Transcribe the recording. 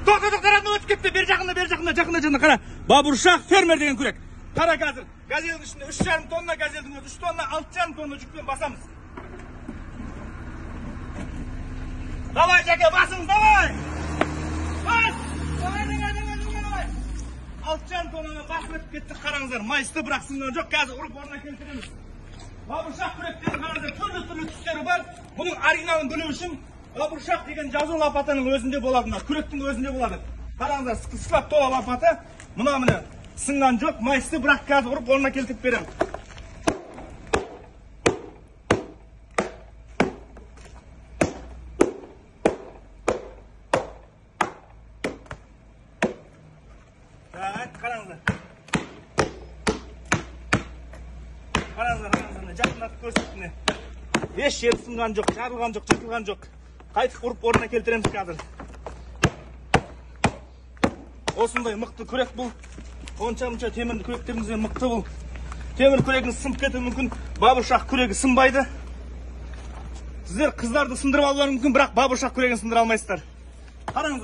Тоқтар өтіп кетті. Бер жақында қара. Бабуршақ фермер деген күрек. Қара қазір. Газелдің ішінде 3,5 тонна, газелдің өзі 3 тонна, 6,5 тонна жүкпен басамыз. Давай, жәке, басыңыз, давай! Бас! Давай! 6,5 тоннамен басып өтіп кеттік, қараңыздар. Майысты бірақ сынған жоқ, қазір ұрып орнына келтіреміз. Бабуршақ күректен қараңыздар, түрлі түстері бар. Бұның оригиналын білу үшін бабуршақ деген жазу лопатаның өзінде болады, күректің өзінде болады. Қараңыздар, сылап тола лопата. Мына сынған жоқ, майысты бірақ қазір ұрып орнына келтіріп беремін. Қараңыздар, жақындатып көрсеттіне. Еш жері сынған жоқ, жарылған жоқ, жыртылған жоқ. Қайтып ұрып орнына келтіреміз қазір. Осындай мықты күрек бұл. Онша-мұнша темірді күректеріңізден мықты бұл. Темір күрегіңіз сынып кетуі мүмкін, бабуршақ күрегі сынбайды. Сіздер қыздарды сындырып алулары мүмкін, бірақ бабуршақ күрегін сындыра алмайсыздар. Қараңыздар.